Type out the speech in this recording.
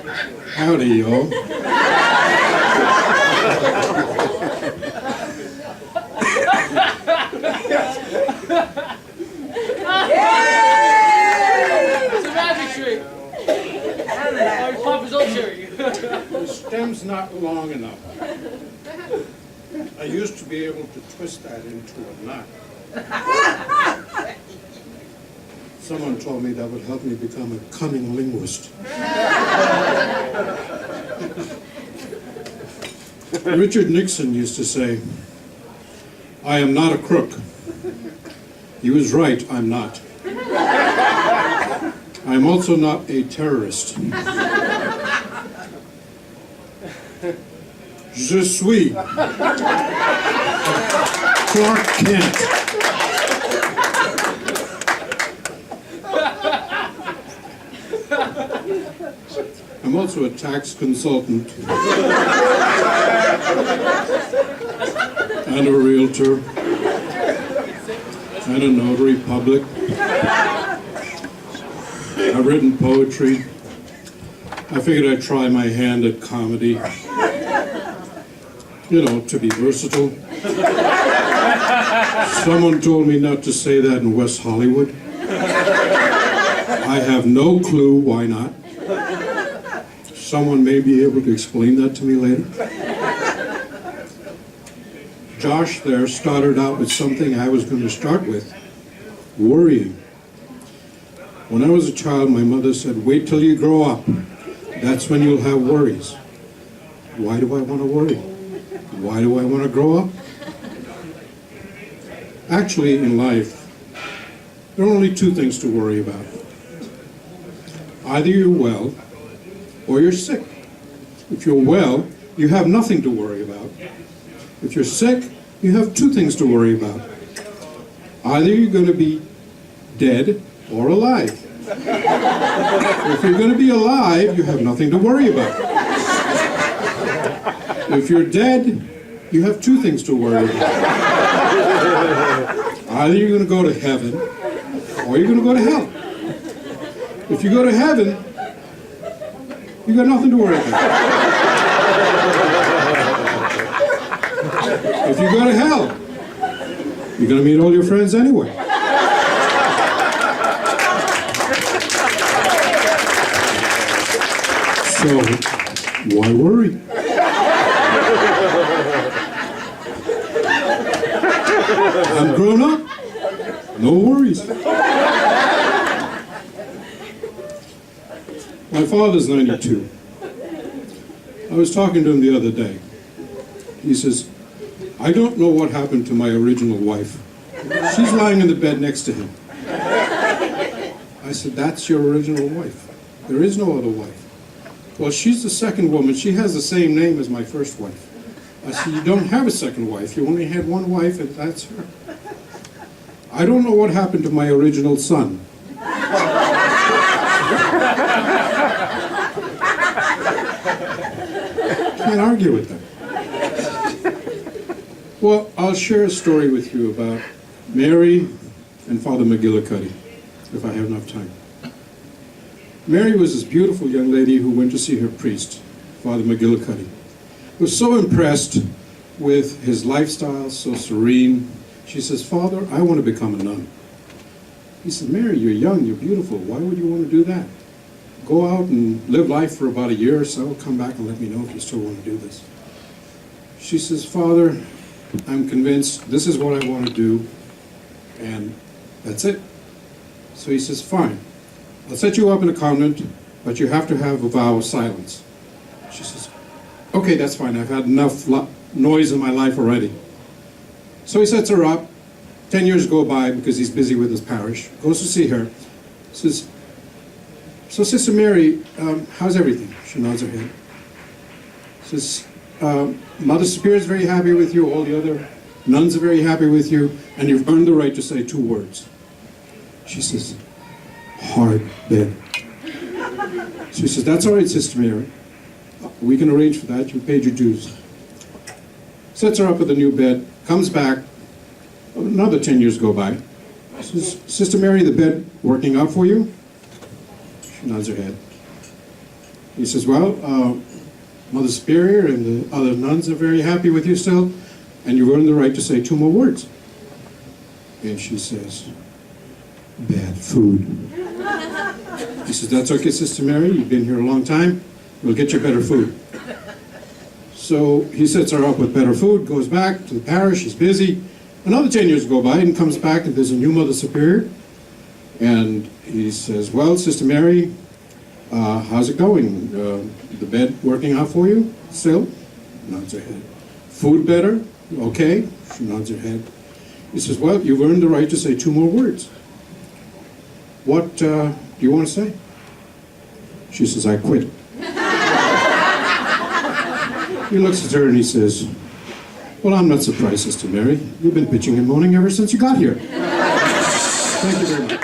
Howdy, y'all. It's a magic trick. Or Papa's old cherry. The stem's not long enough. I used to be able to twist that into a knot. Someone told me that would help me become a cunning linguist. Richard Nixon used to say, "I am not a crook." He was right, I'm not. I'm also not a terrorist. Je suis Clark Kent. I'm also a tax consultant and a realtor and a notary public. I've written poetry. I figured I'd try my hand at comedy. You know, to be versatile. Someone told me not to say that in West Hollywood. I have no clue why not. Someone may be able to explain that to me later. Josh there started out with something I was going to start with, worrying. When I was a child, my mother said, "Wait till you grow up. That's when you'll have worries." Why do I want to worry? Why do I want to grow up? Actually, in life, there are only two things to worry about. Either you're well, or you're sick. If you're well, you have nothing to worry about. If you're sick, you have two things to worry about. Either you're going to be dead or alive. If you're going to be alive, you have nothing to worry about. If you're dead, you have two things to worry about. Either you're going to go to heaven, or you're going to go to hell. If you go to heaven, you got nothing to worry about. If you go to hell, you're going to meet all your friends anyway. So, why worry? I'm grown up, no worries. My father's 92. I was talking to him the other day. He says, "I don't know what happened to my original wife. She's lying in the bed next to him." I said, "That's your original wife. There is no other wife." "Well, she's the second woman. She has the same name as my first wife." I said, "You don't have a second wife. You only had one wife, and that's her." "I don't know what happened to my original son." Can't argue with that. Well, I'll share a story with you about Mary and Father McGillicuddy, if I have enough time. Mary was this beautiful young lady who went to see her priest, Father McGillicuddy. Was so impressed with his lifestyle, so serene. She says, "Father, I want to become a nun." He said, "Mary, you're young, you're beautiful. Why would you want to do that? Go out and live life for about a year or so. Come back and let me know if you still want to do this." She says, "Father, I'm convinced this is what I want to do, and that's it." So he says, "Fine, I'll set you up in a convent, but you have to have a vow of silence." She says, "Okay, that's fine. I've had enough noise in my life already." So he sets her up. 10 years go by because he's busy with his parish. Goes to see her. Says, "So, Sister Mary, how's everything?" She nods her head. Says, "Mother Superior is very happy with you. All the other nuns are very happy with you. And you've earned the right to say 2 words." She says, "Hard bed." She says, "That's all right, Sister Mary. We can arrange for that. You paid your dues." Sets her up with a new bed, comes back. Another 10 years go by. Says, "Sister Mary, the bed working out for you?" She nods her head. He says, well, Mother Superior and the other nuns are very happy with you still, and you've earned the right to say 2 more words. And she says, bad food. He says, that's okay, Sister Mary, you've been here a long time, we'll get you better food. So he sets her up with better food, goes back to the parish, he's busy. Another 10 years go by and comes back and there's a new Mother Superior. And he says, well, Sister Mary, how's it going? The bed working out for you still? Nods her head. Food better? Okay. She nods her head. He says, well, you've earned the right to say 2 more words. What do you want to say? She says, I quit. He looks at her and he says, well, I'm not surprised, Sister Mary. You've been bitching and moaning ever since you got here. Thank you very much.